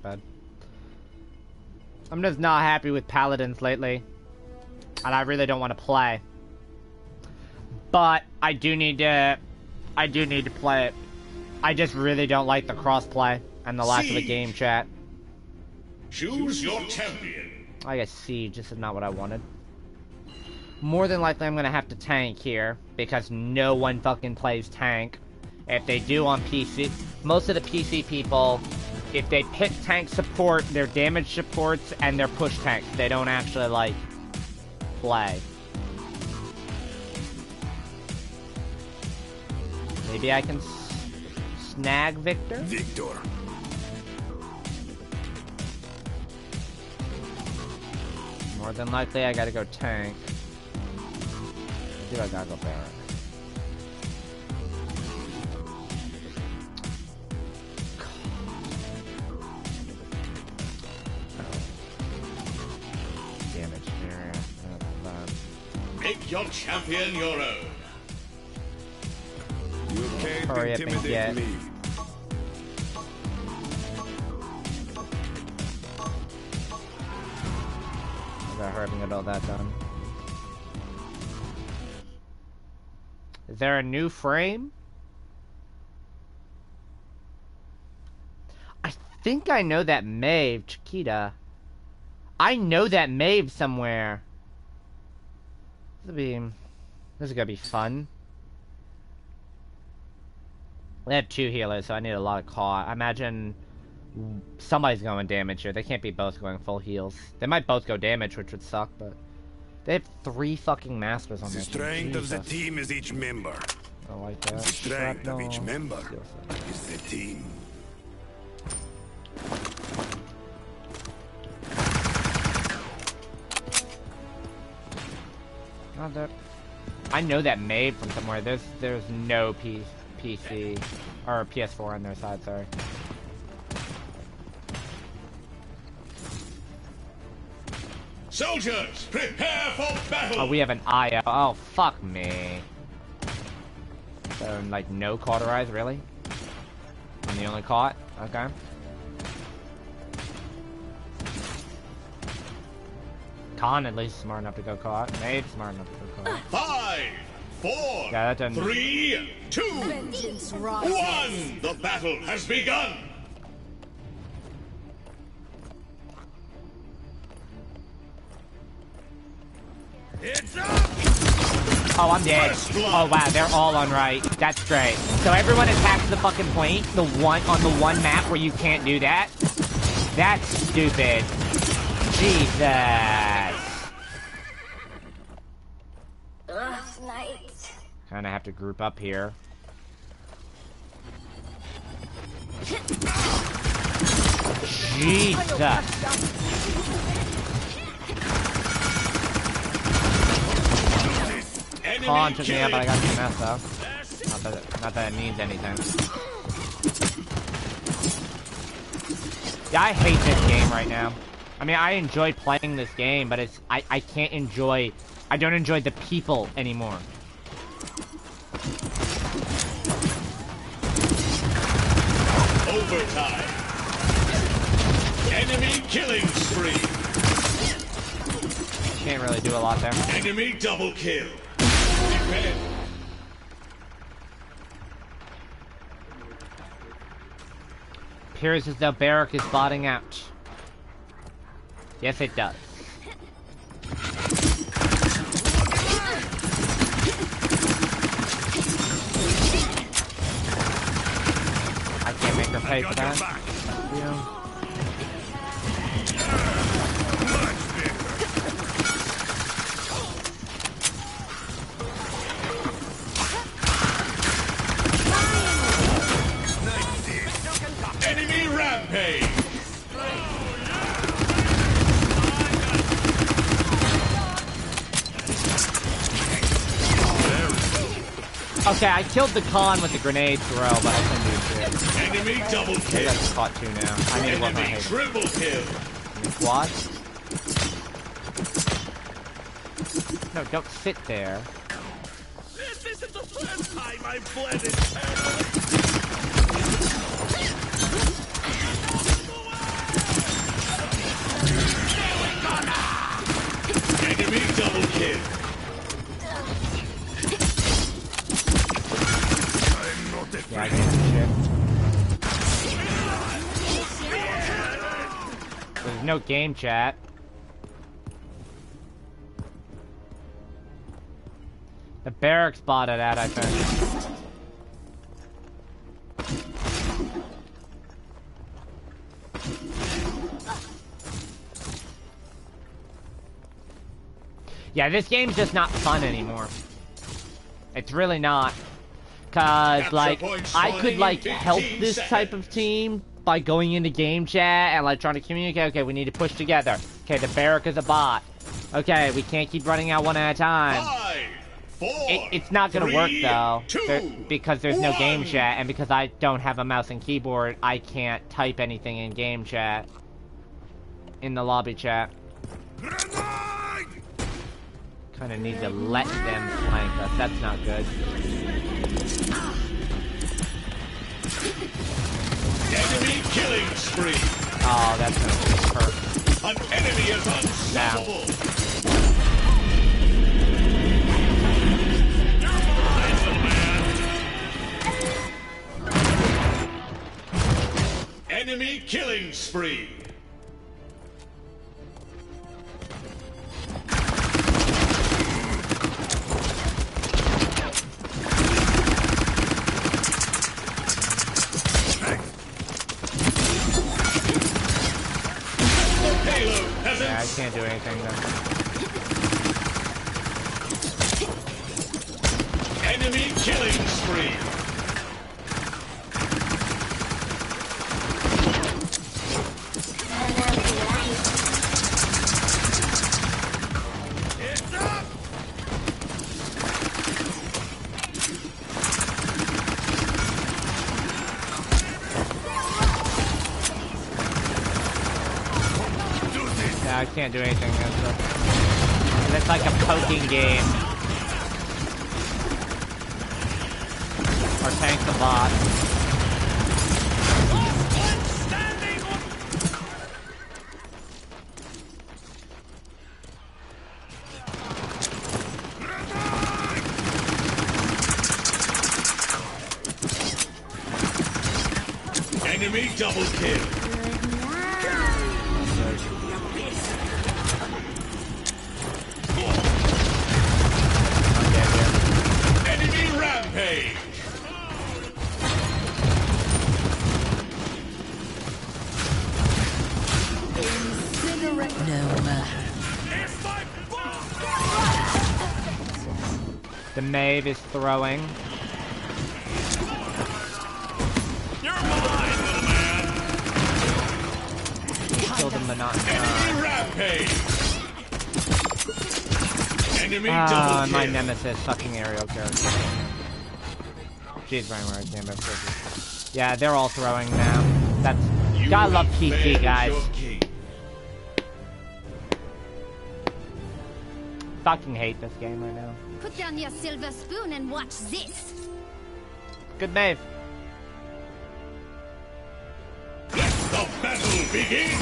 not bad. I'm just not happy with Paladins lately. And I really don't want to play. But I do need to play it. I just really don't like the crossplay and the lack of a game chat. Choose your champion. I guess Siege, this is not what I wanted. More than likely I'm gonna have to tank here, because no one fucking plays tank. If they do on PC, most of the PC people, if they pick tank support, they're damage supports and they're push tanks. They don't actually, like, play. Maybe I can snag Victor? Victor. More than likely I gotta go tank. I gotta go Barret. Damage here. Make your champion your own. You can't Hurry up and intimidate get. me. I gotta hurry up and get all that done. Is there a new frame? I think I know that Maeve, Chiquita. I know that Maeve somewhere. This is gonna be fun. They have 2 healers, so I need a lot of call. I imagine somebody's going damage here. They can't be both going full heals. They might both go damage, which would suck, but they have 3 fucking masters on their team. The strength of the team is each member. I like that. The strength of each member is the team. Not that. I know that Maeve from somewhere. There's no PC or PS4 on their side. Sorry. Soldiers, prepare for battle! Oh, we have an IO. Oh, fuck me. So, like, no cauterize, really? I'm the only caught? Okay. Khan at least smart enough to go caught. Maeve smart enough to go caught. 5, 4, Yeah, that doesn't... 3, 2, 1! The battle has begun! It's up! Oh, I'm dead. Oh, wow, they're all on right. That's great. So everyone attacks the fucking point, the one on the one map where you can't do that? That's stupid. Jesus. Night. Kinda have to group up here. Jesus. Khan took me out, but I got the mess though. Not that it means anything. Yeah, I hate this game right now. I mean, I enjoy playing this game, but it's I don't enjoy the people anymore. Overtime. Enemy killing spree. Can't really do a lot there. Enemy double kill. Defend. Appears as though Barrack is botting out. Yes, it does. I can't make her pay for that. Yeah. Enemy rampage. Okay, I killed the Khan with the grenade throw, but I couldn't do shit. Enemy double I kill. got caught 2 now. I need to work on Enemy hitting. triple kill. Quad? No, don't sit there. This isn't the first time I've bled internally. no game chat. The barracks spotted that, I think. Yeah, this game's just not fun anymore. It's really not. Cause, like, I could, like, help this type of team by going into game chat and, like, trying to communicate. Okay, we need to push together. Okay, the barrack is a bot. Okay, we can't keep running out one at a time. 5, 4, it's not gonna 3, work, though. 2, because there's no 1. game chat, and because I don't have a mouse and keyboard, I can't type anything in game chat. In the lobby chat. Kinda need to let them flank us. That's not good. Enemy killing spree. Oh, that's gonna hurt. An enemy is unstoppable. Enemy killing spree. Yeah, I can't do anything then. Enemy killing spree. It's up. Yeah, I can't do anything against it. It's like a poking game. Or tank the bot. Enemy double kill. Enemy rampage. No matter. The Maeve is throwing. You're mine, little man. Killed him, but not. Enemy rampage. Enemy double kill. My nemesis, fucking aerial character. She's right where I stand up. Yeah, they're all throwing now. That's. You Gotta love have PC, failed guys. your king. Fucking hate this game right now. Put down your silver spoon and watch this. Good Maeve. Let the battle begin.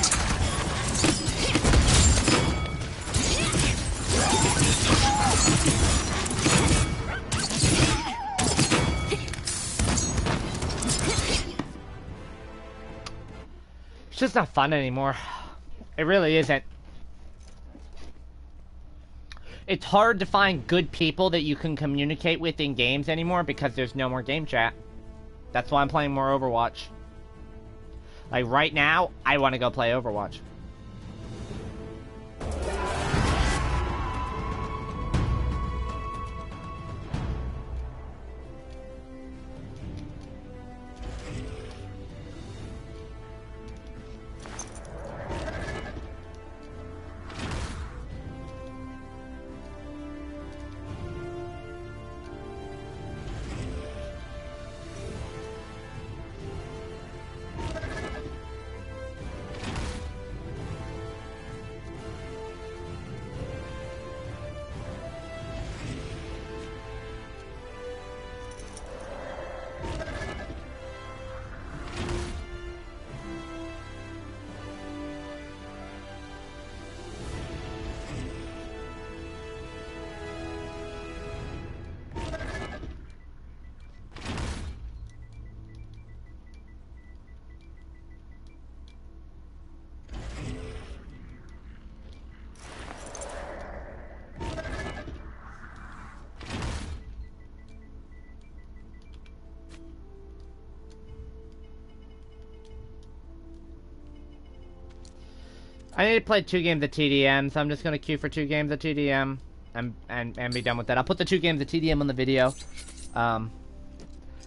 It's just not fun anymore. It really isn't. It's hard to find good people that you can communicate with in games anymore because there's no more game chat. That's why I'm playing more Overwatch. Like right now, I want to go play Overwatch. I need to play 2 games of TDM, so I'm just gonna queue for 2 games of TDM and be done with that. I'll put the 2 games of TDM on the video.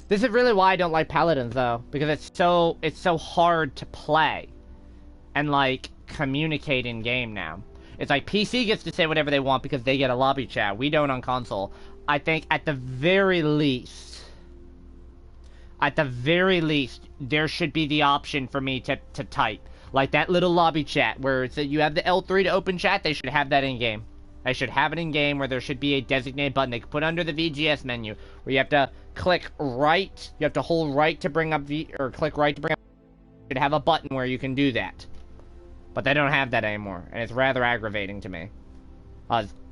This is really why I don't like Paladins though, because it's so hard to play and like communicate in game now. It's like PC gets to say whatever they want because they get a lobby chat. We don't on console. I think at the very least, there should be the option for me to type. Like that little lobby chat where it's that you have the L3 to open chat, they should have that in game. They should have it in game where there should be a designated button they could put under the VGS menu where you have to click right, you have to hold right to bring up or click right to bring up. You should have a button where you can do that. But they don't have that anymore, and it's rather aggravating to me.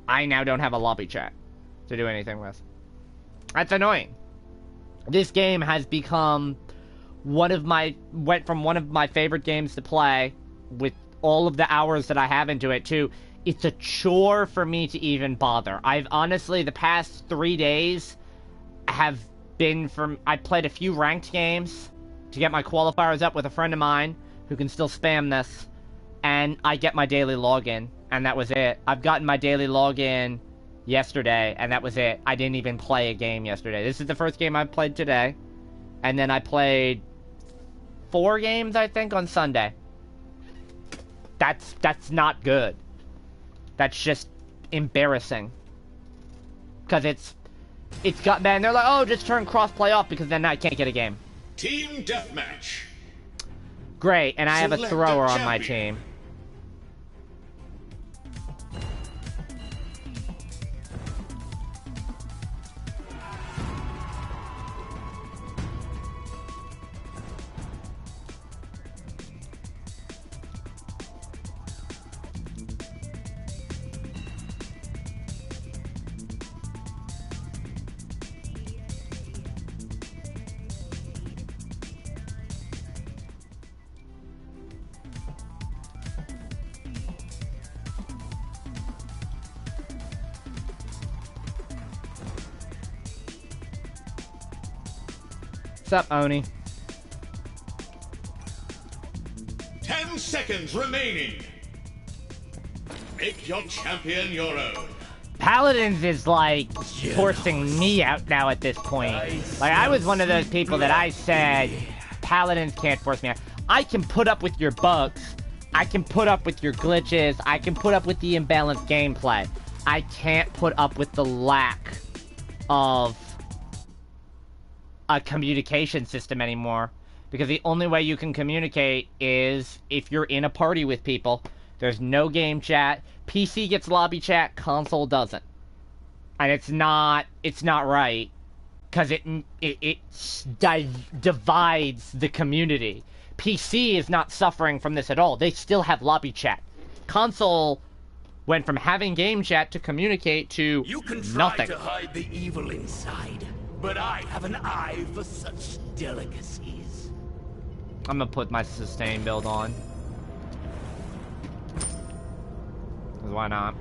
I now don't have a lobby chat to do anything with. That's annoying. This game has become went from one of my favorite games to play with all of the hours that I have into it to it's a chore for me to even bother. I've honestly, the past 3 days have been I played a few ranked games to get my qualifiers up with a friend of mine who can still spam this, and I get my daily login, and that was it. I've gotten my daily login yesterday, and that was it. I didn't even play a game yesterday. This is the first game I played today, and then I played 4 games, I think, on Sunday. That's not good. That's just embarrassing. Because it's got, man, they're like, oh, just turn crossplay off because then I can't get a game. Team deathmatch. Great, and I have a thrower on my team. What's up, Oni? 10 seconds remaining. Make your champion your own. Paladins is like forcing me out now at this point. Like I was one of those people that I said Paladins can't force me out. I can put up with your bugs. I can put up with your glitches. I can put up with the imbalanced gameplay. I can't put up with the lack of a communication system anymore, because the only way you can communicate is if you're in a party with people. There's no game chat. PC gets lobby chat, console doesn't, and it's not right, because it divides the community. PC is not suffering from this at all. They still have lobby chat. Console went from having game chat to communicate to you can try nothing. To hide the evil inside, but I have an eye for such delicacies. I'm gonna put my sustain build on. 'Cause why not?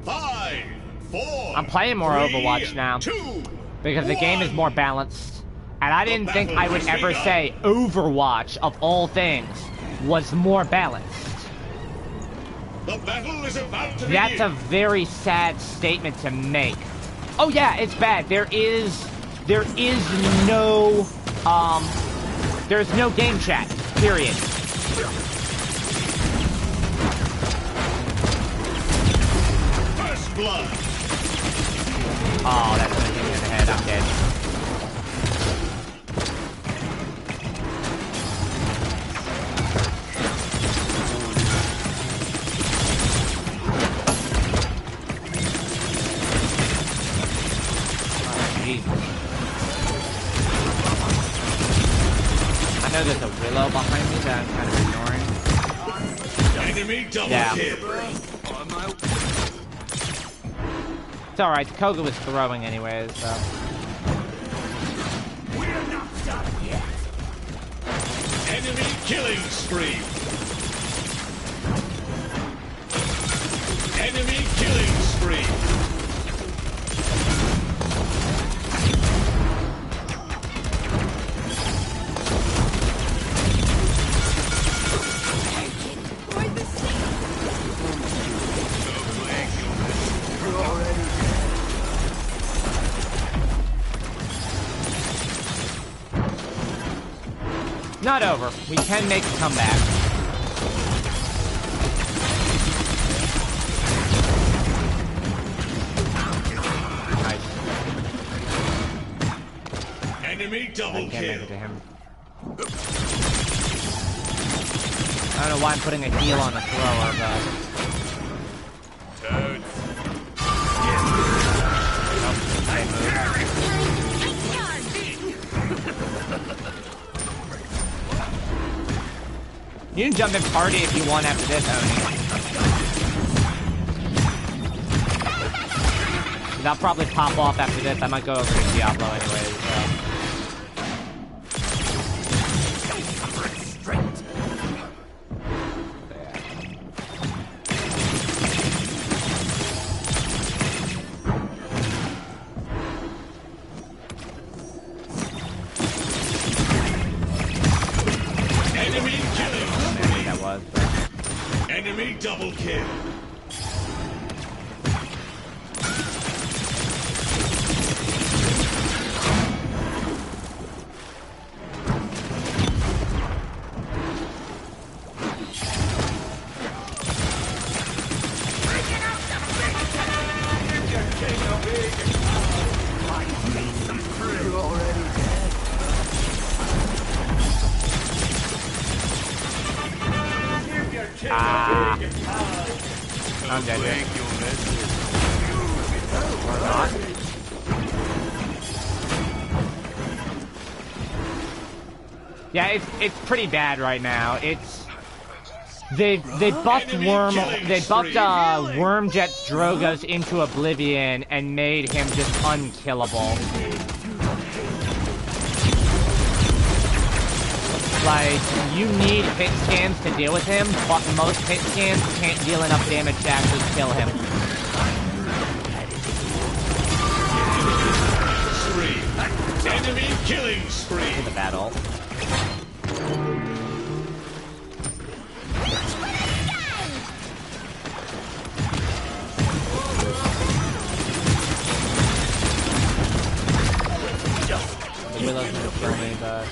5, 4. I'm playing more 3, Overwatch now 2, because the game is 1. more balanced. And I didn't think I would ever say Overwatch, of all things, was more balanced. The battle is about to That's a begin. very sad statement to make. Oh yeah, it's bad. There's no game chat, period. First blood. Oh, that's gonna hit me in the head. I'm dead. I know there's a willow behind me that I'm kind of ignoring. Enemy double kill. It's alright, Koga was throwing anyways, so. We're not done yet. Enemy killing spree. Enemy killing spree. not over. We can make a comeback. Nice. Enemy double I can't kill. make it to him. I don't know why I'm putting a heal on the thrower, but... Toads. You can jump in party if you want after this, Oni. I'll probably pop off after this. I might go over to Diablo anyways, so... Enemy double kill. I'm dead. Or not. Yeah, it's pretty bad right now. It's they buffed Wormjet Drogoz into oblivion and made him just unkillable. Like, you need hit scans to deal with him, but most hit scans can't deal enough damage to actually kill him. Spree. Enemy killing spree. To the battle. The Willow's gonna kill me, but...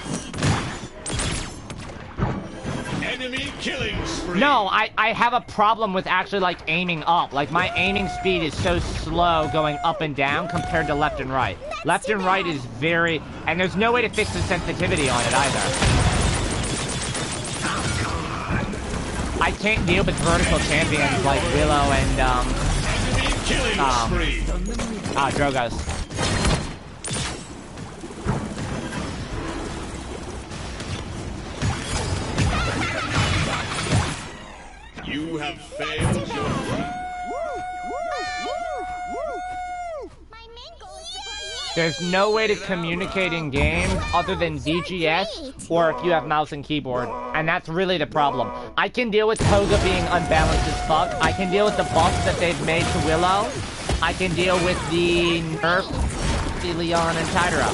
Enemy killing spree. No, I have a problem with actually, like, aiming up. Like, my aiming speed is so slow going up and down compared to left and right. Left and right is very... And there's no way to fix the sensitivity on it either. I can't deal with vertical champions like Willow and, Enemy killing spree. Drogoz. You have failed your There's no way to communicate in game other than VGS or if you have mouse and keyboard, and that's really the problem. I can deal with Koga being unbalanced as fuck. I can deal with the buffs that they've made to Willow. I can deal with the nerf to Leon and Tidera.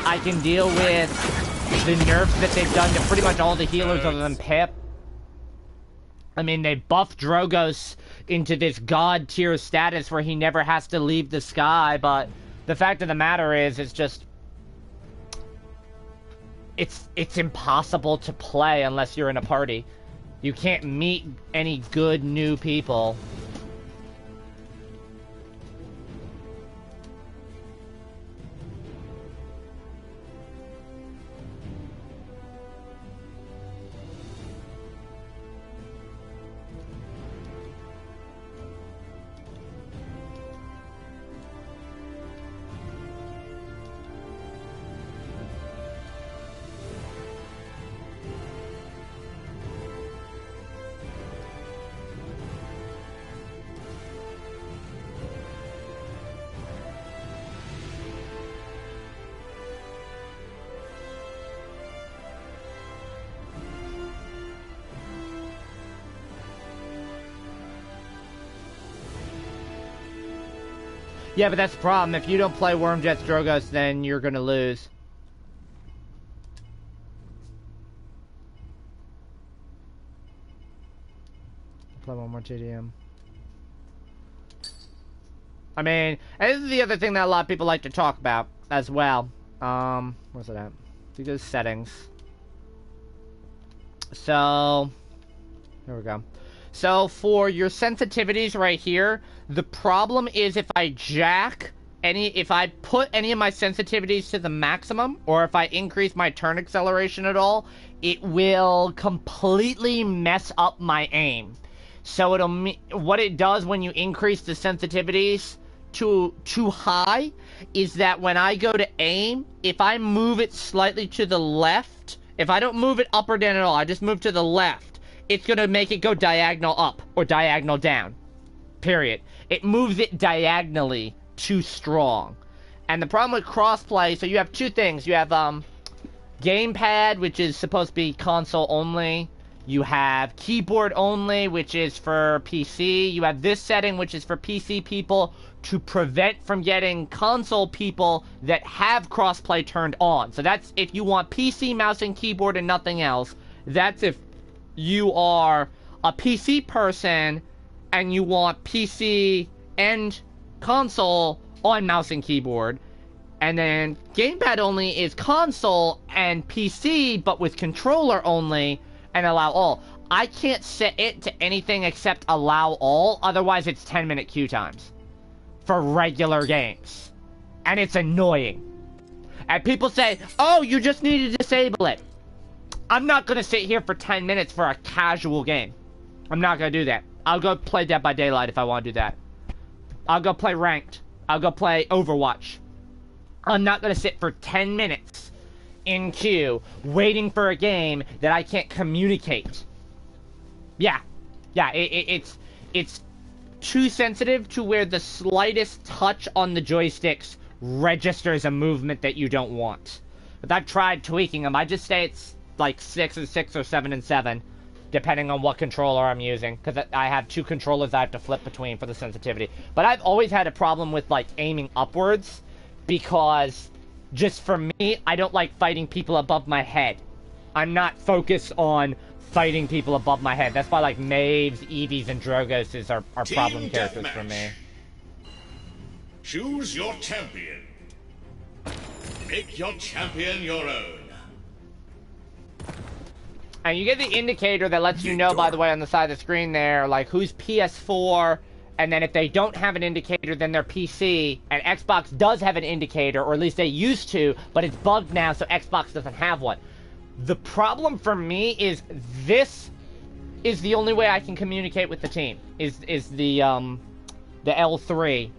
I can deal with the nerfs that they've done to pretty much all the healers other than Pip. I mean, they buffed Drogoz into this god tier status where he never has to leave the sky, but the fact of the matter is, it's just... It's impossible to play unless you're in a party. You can't meet any good new people. Yeah, but that's the problem. If you don't play Wormjet Drogoz, then you're gonna lose. Play one more TDM. I mean, and this is the other thing that a lot of people like to talk about as well. Where's it at? You go to settings. So, there we go. So for your sensitivities right here, the problem is if I if I put any of my sensitivities to the maximum, or if I increase my turn acceleration at all, it will completely mess up my aim. So what it does when you increase the sensitivities too high is that when I go to aim, if I move it slightly to the left, if I don't move it up or down at all, I just move to the left, it's gonna make it go diagonal up or diagonal down. Period. It moves it diagonally too strong. And the problem with crossplay, so you have two things. You have gamepad, which is supposed to be console only. You have keyboard only, which is for PC. You have this setting, which is for PC people to prevent from getting console people that have crossplay turned on. So that's if you want PC, mouse, and keyboard and nothing else. That's if you are a PC person and you want PC and console on mouse and keyboard. And then gamepad only is console and PC, but with controller only and allow all. I can't set it to anything except allow all, otherwise it's 10-minute queue times for regular games. And it's annoying. And people say, oh, you just need to disable it. I'm not going to sit here for 10 minutes for a casual game. I'm not going to do that. I'll go play Dead by Daylight if I want to do that. I'll go play Ranked. I'll go play Overwatch. I'm not going to sit for 10 minutes in queue waiting for a game that I can't communicate. Yeah. Yeah, it's too sensitive to where the slightest touch on the joysticks registers a movement that you don't want. But I've tried tweaking them. I just say it's like 6 and 6 or 7 and 7, depending on what controller I'm using, because I have two controllers I have to flip between for the sensitivity. But I've always had a problem with like aiming upwards, because just for me, I don't like fighting people above my head. I'm not focused on fighting people above my head. That's why like Maves, Eevees, and Drogoses are problem characters for me. Choose your champion. Make your champion your own. And you get the indicator that lets you know, by the way, on the side of the screen there, like who's PS4, and then if they don't have an indicator, then they're PC, and Xbox does have an indicator, or at least they used to, but it's bugged now, so Xbox doesn't have one. The problem for me is this is the only way I can communicate with the team, is the L3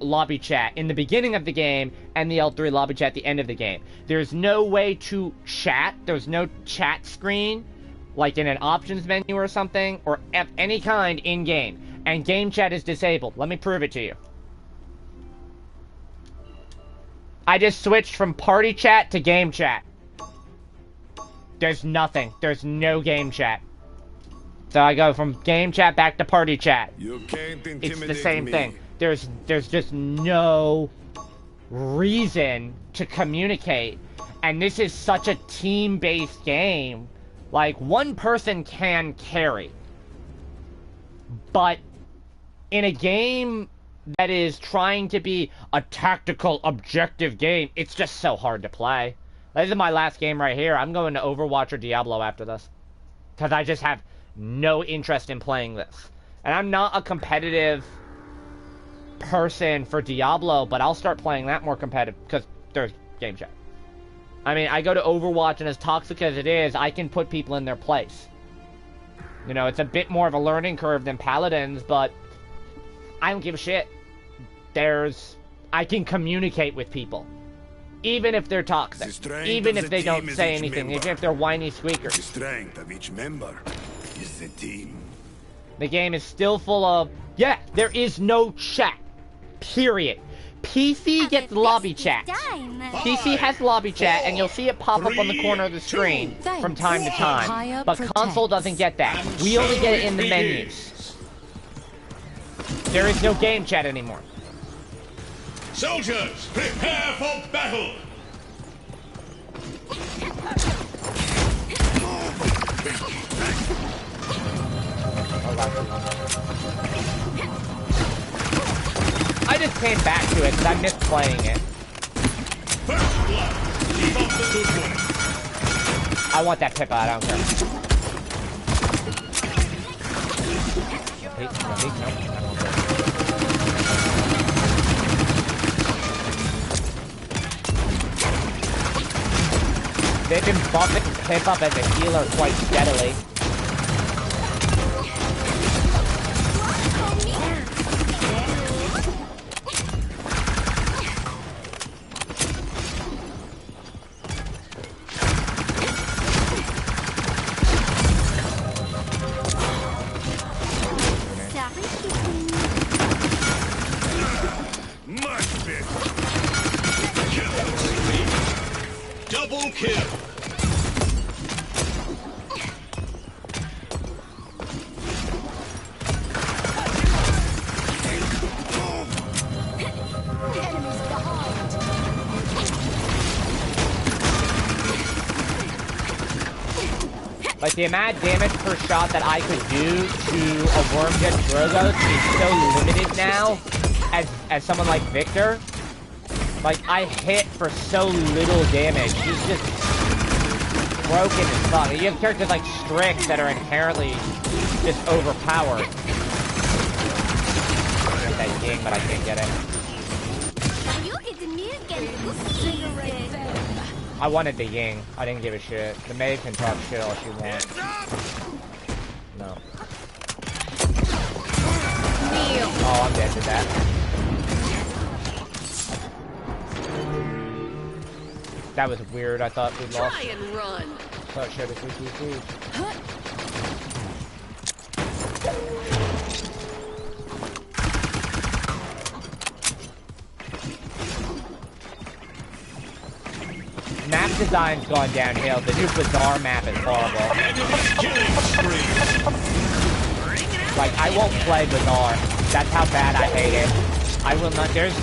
lobby chat in the beginning of the game, and the L3 lobby chat at the end of the game. There's no way to chat, there's no chat screen, like in an options menu or something, or of any kind in-game. And game chat is disabled. Let me prove it to you. I just switched from party chat to game chat. There's nothing. There's no game chat. So I go from game chat back to party chat. You can't intimidate it's the same me. thing. There's just no reason to communicate. And this is such a team-based game. Like, one person can carry. But in a game that is trying to be a tactical, objective game, it's just so hard to play. This is my last game right here. I'm going to Overwatch or Diablo after this. Because I just have no interest in playing this. And I'm not a competitive person for Diablo, but I'll start playing that more competitive because there's game chat. I mean, I go to Overwatch, and as toxic as it is, I can put people in their place. You know, it's a bit more of a learning curve than Paladins, but I don't give a shit. I can communicate with people. Even if they're toxic. Even if they don't say anything. Even if they're whiny squeakers. The strength of each member is the team. The game is still full of... Yeah, there is no chat. Period. PC gets lobby chat. PC has lobby chat, and you'll see it pop up on the corner of the screen from time to time. But console doesn't get that. We only get it in the menus. There is no game chat anymore. Soldiers, prepare for battle! I just came back to it because I missed playing it. First blood. Keep up the good work. I want that Pippa, I don't care. They've been bumping Pip up as a healer quite steadily. Double kill. Like, the amount of damage per shot that I could do to a Wormjet Drogos is so limited now, as someone like Victor. Like, I hit for so little damage. He's just broken as fuck. You have characters like Strix that are inherently just overpowered. I get that Ying, but I can't get it. I wanted the Ying. I didn't give a shit. The maid can talk shit all she wants. No. Oh, I'm dead to that. That was weird. I thought we lost. Try and run. Oh shit, it's 3-2-3. Map design's gone downhill. The new Bazaar map is horrible. Like, I won't play Bazaar. That's how bad I hate it. I will not. There's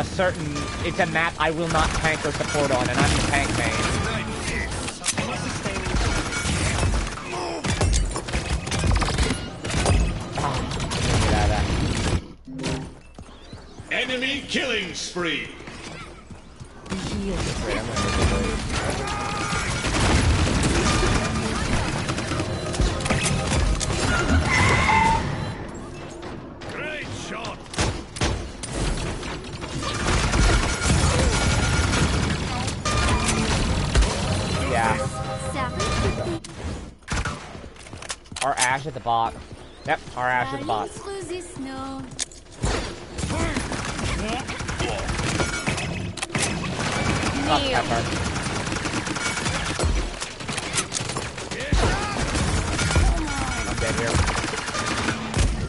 certain. It's a map I will not tank or support on, and I'm the tank main. Get out of that. Enemy killing spree. Great shot. Yeah. Our Ash at the bot. Yep, our Ash at the bot. Oh, Pepper. I'm dead here.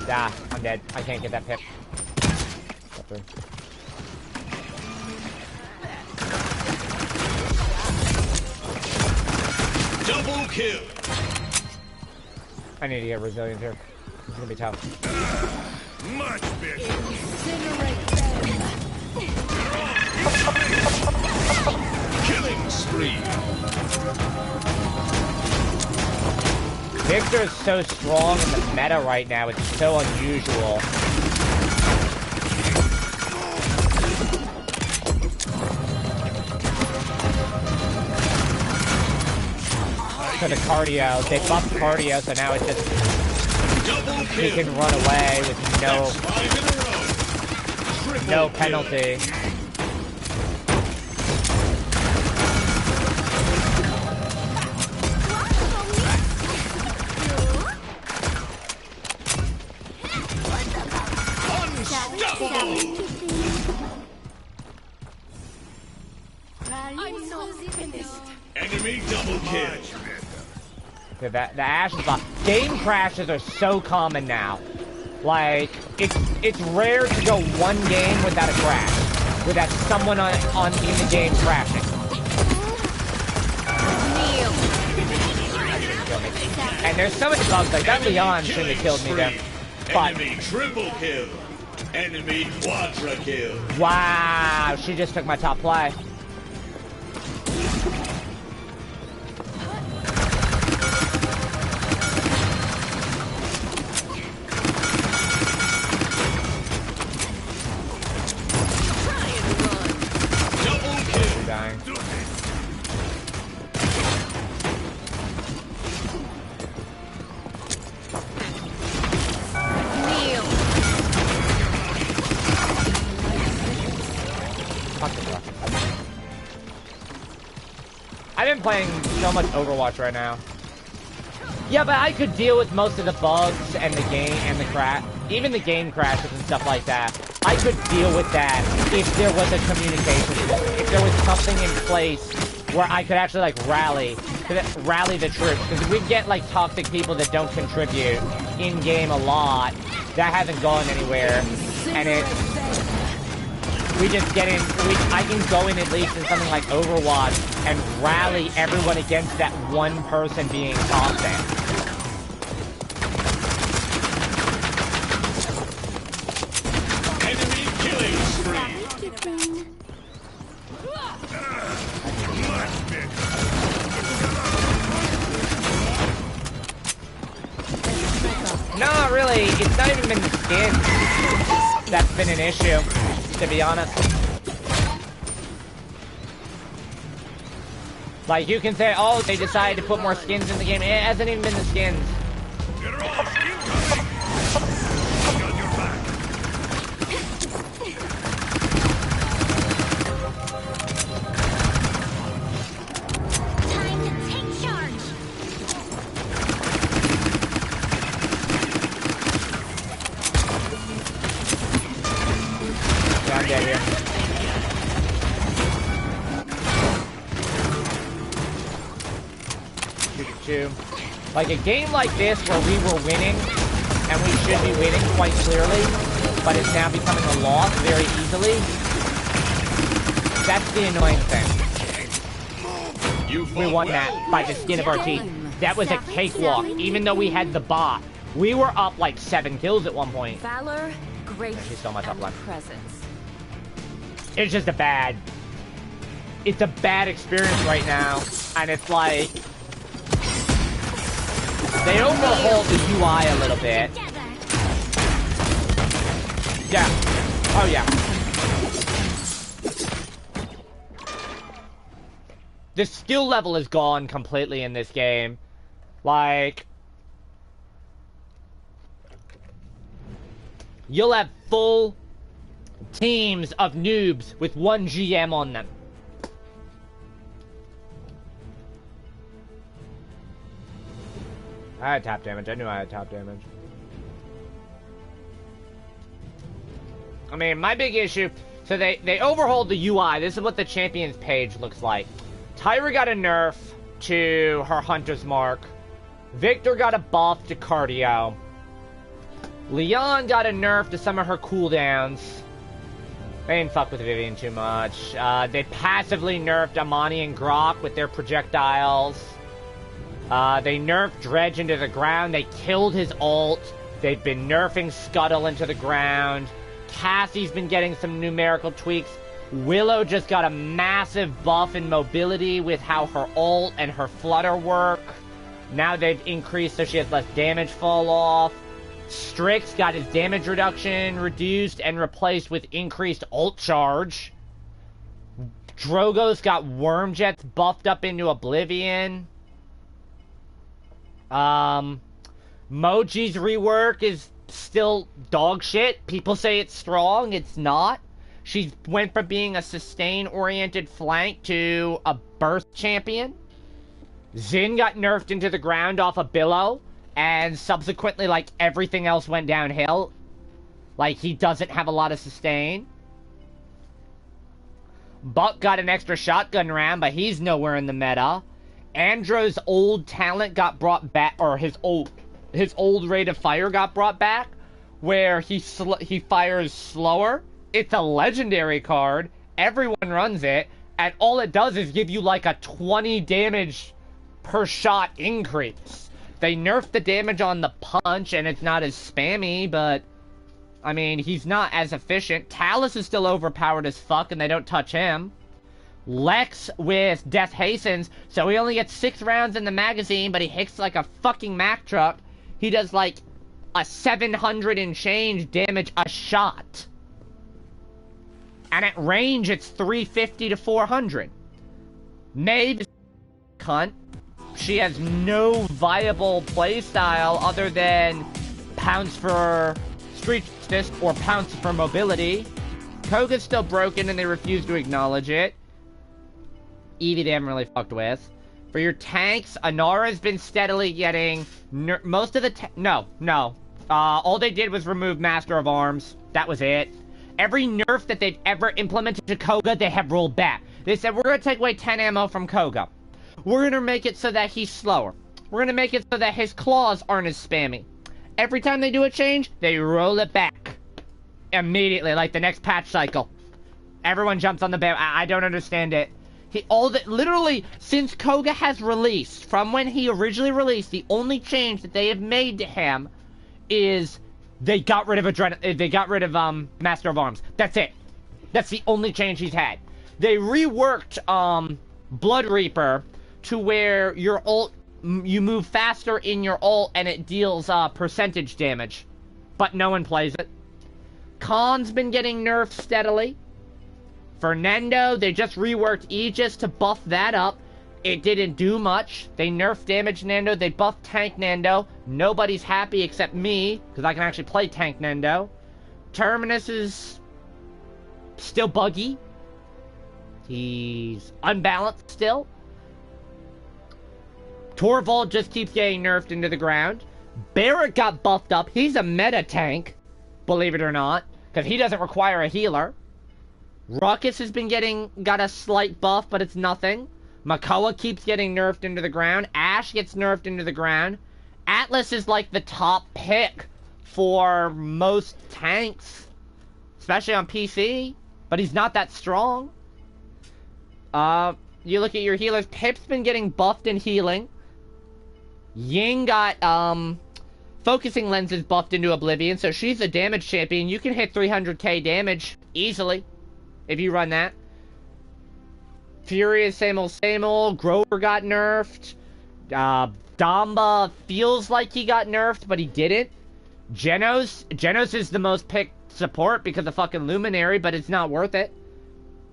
Ah, I'm dead. I can't get that Pip. Pepper. Double kill. I need to get resilience here. It's gonna be tough. Much better. Killing spree. Victor is so strong in the meta right now. It's so unusual. For the cardio, they buffed cardio, so now it's just he can run away with no penalty. I'm not finished. Enemy double kill. The Ash is buff. Game crashes are so common now. Like, it's rare to go one game without a crash, without someone in the game crashing. And there's so many bugs like that. Leon shouldn't have killed me there. But Enemy triple kill. Enemy quadra kill. wow, she just took my top play. Dying. I've been playing so much Overwatch right now. Yeah, but I could deal with most of the bugs and the game and the crash, even the game crashes and stuff like that. I could deal with that if there was a communication system, if there was something in place where I could actually like rally the troops. Because we get like toxic people that don't contribute in game a lot. That hasn't gone anywhere, and we just get in. I can go in at least in something like Overwatch and rally everyone against that one person being toxic. Enemy killing spree. No, really, it's not even been the skins that's been an issue, to be honest. Like, you can say, oh, they decided to put more skins in the game. It hasn't even been the skins. Like a game like this where we were winning, and we should be winning quite clearly, but it's now becoming a loss very easily. That's the annoying thing. We won that by the skin of our teeth. That was a cakewalk, even though we had the bot. We were up like 7 kills at one point. Valor, grace, she's so much upline. Presence. It's just it's a bad experience right now, and it's like, they overhauled the UI a little bit. Yeah. Oh, yeah. The skill level is gone completely in this game. Like, you'll have full teams of noobs with 1 GM on them. I had top damage. I knew I had top damage. I mean, my big issue... So they overhauled the UI. This is what the champions page looks like. Tyra got a nerf to her Hunter's Mark. Victor got a buff to cardio. Leon got a nerf to some of her cooldowns. They didn't fuck with Vivian too much. They passively nerfed Amani and Grok with their projectiles. They nerfed Dredge into the ground. They killed his ult. They've been nerfing Scuttle into the ground. Cassie's been getting some numerical tweaks. Willow just got a massive buff in mobility with how her ult and her flutter work. Now they've increased so she has less damage fall off. Strix got his damage reduction reduced and replaced with increased ult charge. Drogo's got Worm Jets buffed up into Oblivion. Moji's rework is still dog shit. People say it's strong. It's not. She went from being a sustain-oriented flank to a burst champion. Xin got nerfed into the ground off a Billow, and subsequently, like, everything else went downhill. Like, he doesn't have a lot of sustain. Buck got an extra shotgun round, but he's nowhere in the meta. Andro's old talent got brought back, or his old rate of fire got brought back, where he fires slower. It's a legendary card. Everyone runs it, and all it does is give you like a 20 damage per shot increase. They nerfed the damage on the punch, and it's not as spammy, but I mean, he's not as efficient. Talus is still overpowered as fuck, and they don't touch him. Lex with Death Hastens, so he only gets 6 rounds in the magazine, but he hits like a fucking Mack truck. He does like a 700 and change damage a shot. And at range, it's 350 to 400. Maeve is cunt. She has no viable playstyle other than pounce for street justice or pounce for mobility. Koga's still broken and they refuse to acknowledge it. Eevee they haven't really fucked with. For your tanks, Anara's been steadily getting most of the all they did was remove Master of Arms. That was it. Every nerf that they've ever implemented to Koga, they have rolled back. They said, we're gonna take away 10 ammo from Koga. We're gonna make it so that he's slower. We're gonna make it so that his claws aren't as spammy. Every time they do a change, they roll it back. Immediately, like the next patch cycle. Everyone jumps on the band. I don't understand it. Literally, since Koga has released, from when he originally released, the only change that they have made to him is they got rid of Master of Arms. That's it. That's the only change he's had. They reworked Blood Reaper to where your ult, you move faster in your ult and it deals percentage damage, but no one plays it. Khan's been getting nerfed steadily. Fernando, they just reworked Aegis to buff that up. It didn't do much. They nerfed damage Nando, they buffed tank Nando. Nobody's happy except me, because I can actually play tank Nando. Terminus is still buggy. He's unbalanced still. Torvald just keeps getting nerfed into the ground. Barrett got buffed up. He's a meta tank, believe it or not, because he doesn't require a healer. Ruckus has been got a slight buff, but it's nothing. Makoa keeps getting nerfed into the ground. Ashe gets nerfed into the ground. Atlas is like the top pick for most tanks, especially on PC, but he's not that strong. You look at your healers. Pip's been getting buffed in healing. Ying got, focusing lenses buffed into Oblivion, so she's a damage champion. You can hit 300k damage easily if you run that. Furious, same old. Grover got nerfed. Damba feels like he got nerfed, but he didn't. Genos is the most picked support because of fucking Luminary, but it's not worth it.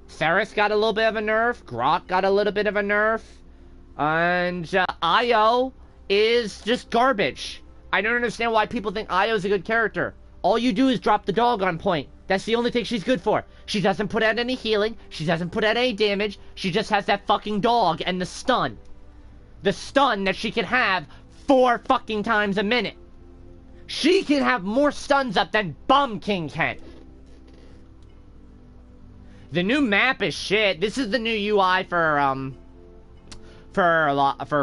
Ceres got a little bit of a nerf. Grok got a little bit of a nerf. And Io is just garbage. I don't understand why people think Io is a good character. All you do is drop the dog on point. That's the only thing she's good for. She doesn't put out any healing. She doesn't put out any damage. She just has that fucking dog and the stun. The stun that she can have 4 fucking times a minute. She can have more stuns up than Bum King can. The new map is shit. This is the new UI for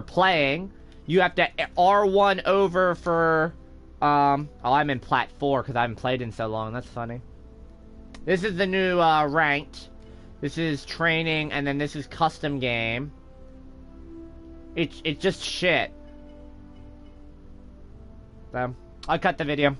playing. You have to R1 over for oh, I'm in Plat 4 because I haven't played in so long. That's funny. This is the new ranked. This is training, and then this is custom game. It's just shit. So, I'll cut the video.